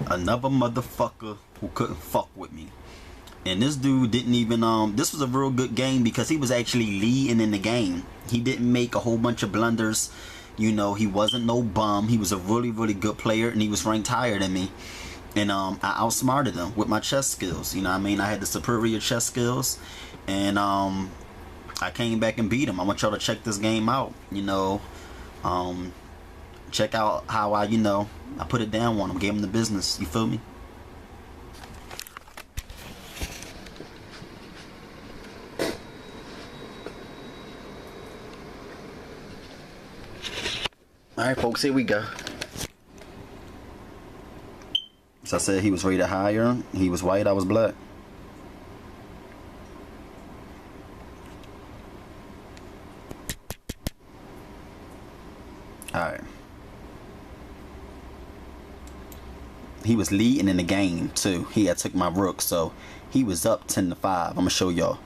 Another motherfucker who couldn't fuck with me. And this dude didn't even this was a real good game because he was actually leading in the game. He didn't make a whole bunch of blunders. You know, he wasn't no bum. He was a really, really good player, and he was ranked higher than me. And I outsmarted him with my chess skills. You know what I mean? I had the superior chess skills, and I came back and beat him. I want y'all to check this game out. You know, check out how I put it down on him, gave him the business. You feel me? Alright folks, here we go. So I said he was rated higher. He was white, I was black. Alright. He was leading in the game too. He had took my rook, so he was up 10-5. I'm gonna show y'all.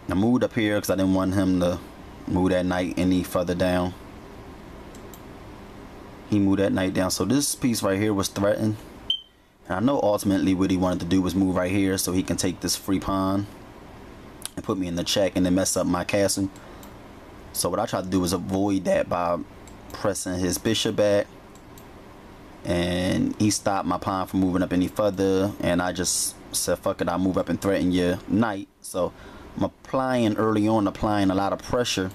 I moved up here because I didn't want him to move that knight any further down. He moved that knight down, so this piece right here was threatened. And I know ultimately what he wanted to do was move right here so he can take this free pawn and put me in the check and then mess up my castle. So what I tried to do was avoid that by pressing his bishop back, and he stopped my pawn from moving up any further, and I just said fuck it, I'll move up and threaten your knight. So I'm applying a lot of pressure.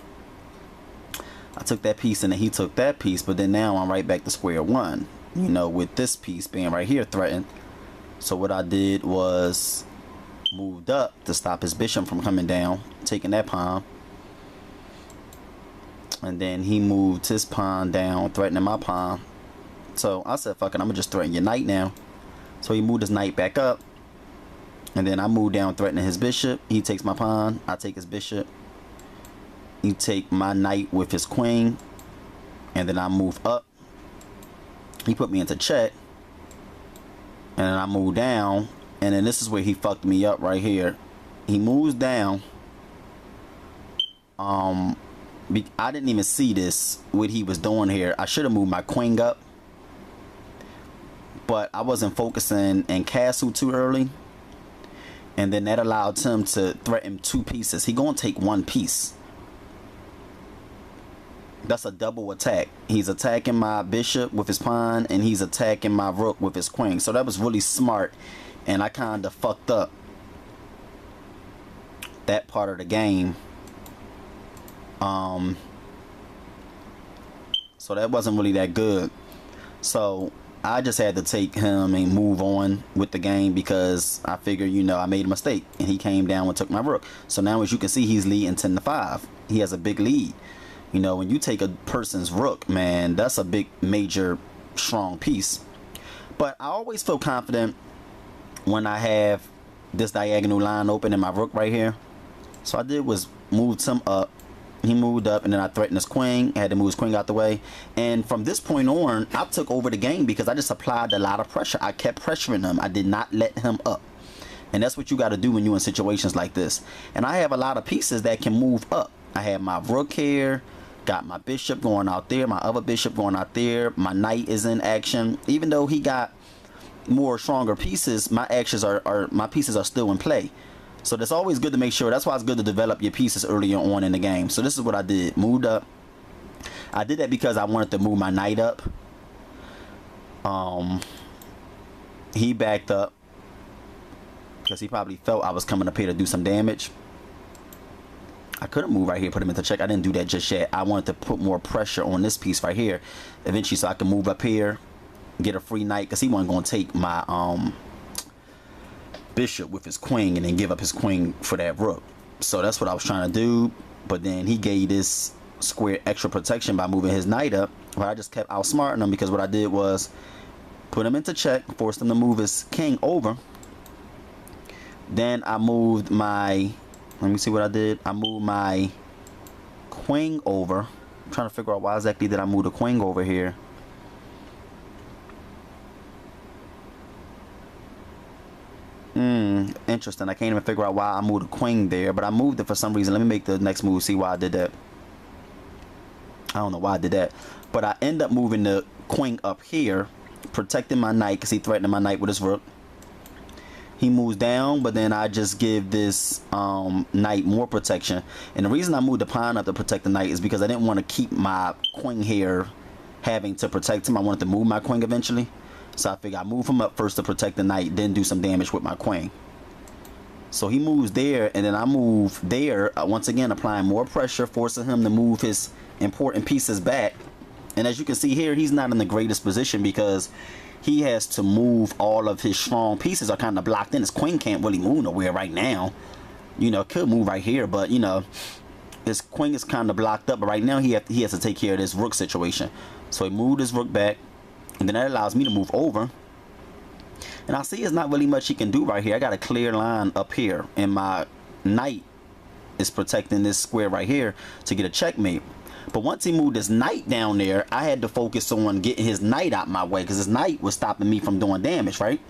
I took that piece and then he took that piece, but then now I'm right back to square one, you know, with this piece being right here threatened. So what I did was moved up to stop his bishop from coming down, taking that pawn, and then he moved his pawn down, threatening my pawn. So I said fuck it, I'm gonna just threaten your knight now. So he moved his knight back up, and then I move down threatening his bishop. He takes my pawn, I take his bishop. He take my knight with his queen, and then I move up. He put me into check, and then I move down, and then this is where he fucked me up right here. He moves down. I didn't even see this, what he was doing here. I should have moved my queen up, but I wasn't focusing and castle too early. And then that allowed him to threaten two pieces. He gonna take one piece. That's a double attack. He's attacking my bishop with his pawn, and he's attacking my rook with his queen. So that was really smart, and I kind of fucked up that part of the game. So that wasn't really that good. So I just had to take him and move on with the game because I figured, you know, I made a mistake, and he came down and took my rook. So now, as you can see, he's leading 10-5. He has a big lead. You know, when you take a person's rook, man, that's a big, major, strong piece. But I always feel confident when I have this diagonal line open in my rook right here. So I did was moved him up. He moved up, and then I threatened his queen. I had to move his queen out the way. And from this point on, I took over the game because I just applied a lot of pressure. I kept pressuring him. I did not let him up. And that's what you got to do when you're in situations like this. And I have a lot of pieces that can move up. I have my rook here. Got my bishop going out there. My other bishop going out there. My knight is in action. Even though he got more stronger pieces, my actions my pieces are still in play. So that's always good to make sure. That's why it's good to develop your pieces earlier on in the game. So this is what I did. Moved up. I did that because I wanted to move my knight up. He backed up because he probably felt I was coming up here to do some damage. I couldn't move right here, put him into check. I didn't do that just yet. I wanted to put more pressure on this piece right here eventually, so I can move up here, get a free knight, because he wasn't going to take my bishop with his queen and then give up his queen for that rook. So that's what I was trying to do. But then he gave this square extra protection by moving his knight up. But I just kept outsmarting him because what I did was put him into check, forced him to move his king over. Then I moved my, let me see what I did. I moved my queen over. I'm trying to figure out why exactly did I move the queen over here. Interesting. I can't even figure out why I moved the queen there, but I moved it for some reason. Let me make the next move, see why I did that. I don't know why I did that. But I end up moving the queen up here, protecting my knight because he threatened my knight with his rook. He moves down, but then I just give this knight more protection. And the reason I moved the pawn up to protect the knight is because I didn't want to keep my queen here having to protect him. I wanted to move my queen eventually. So I figured I move him up first to protect the knight, then do some damage with my queen. So he moves there, and then I move there, once again applying more pressure, forcing him to move his important pieces back. And as you can see here, he's not in the greatest position because he has to move all of his strong pieces are kind of blocked in. His queen can't really move nowhere right now. You know, could move right here, but you know, his queen is kind of blocked up. But right now he has to take care of this rook situation. So he moved his rook back, and then that allows me to move over. And I see there's not really much he can do right here. I got a clear line up here, and my knight is protecting this square right here to get a checkmate. But once he moved his knight down there, I had to focus on getting his knight out my way because his knight was stopping me from doing damage, right?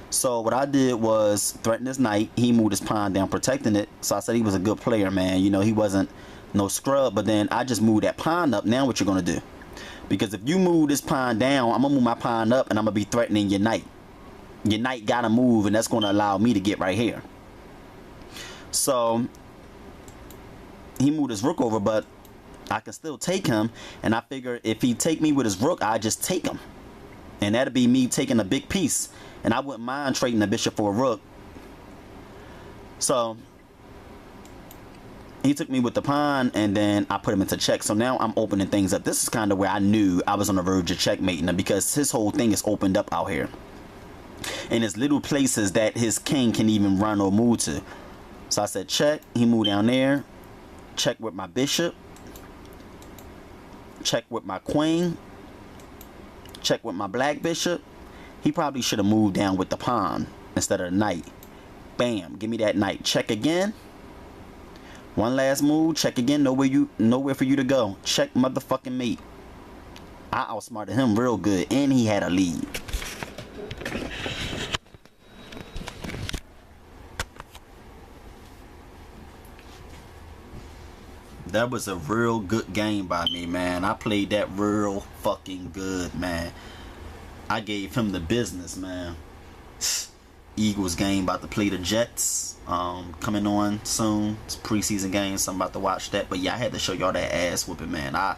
So what I did was threaten his knight. He moved his pawn down, protecting it. So I said he was a good player, man. You know, he wasn't no scrub. But then I just moved that pawn up. Now what you're going to do? Because if you move this pawn down, I'm going to move my pawn up and I'm going to be threatening your knight. Your knight got to move, and that's going to allow me to get right here. So he moved his rook over, but I can still take him, and I figure if he take me with his rook, I just take him, and that'd be me taking a big piece, and I wouldn't mind trading the bishop for a rook. So he took me with the pawn, and then I put him into check. So now I'm opening things up. This is kind of where I knew I was on the verge of checkmating him, because his whole thing is opened up out here, and there's little places that his king can even run or move to. So I said check. He moved down there. Check with my bishop. Check with my queen. Check with my black bishop. He probably should have moved down with the pawn instead of the knight. Bam, give me that knight. Check again. One last move. Check again. Nowhere for you to go. Check motherfucking mate. I outsmarted him real good, and he had a lead. That was a real good game by me, man. I played that real fucking good, man. I gave him the business, man. Eagles game, about to play the Jets. Coming on soon. It's preseason game, so I'm about to watch that. But yeah, I had to show y'all that ass whooping, man. I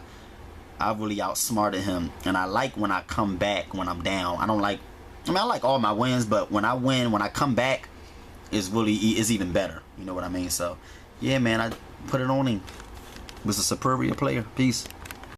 really outsmarted him. And I like when I come back when I'm down. I like all my wins, but when I win, when I come back, it's even better. You know what I mean? So yeah, man, I put it on him. Was a superior player. Peace.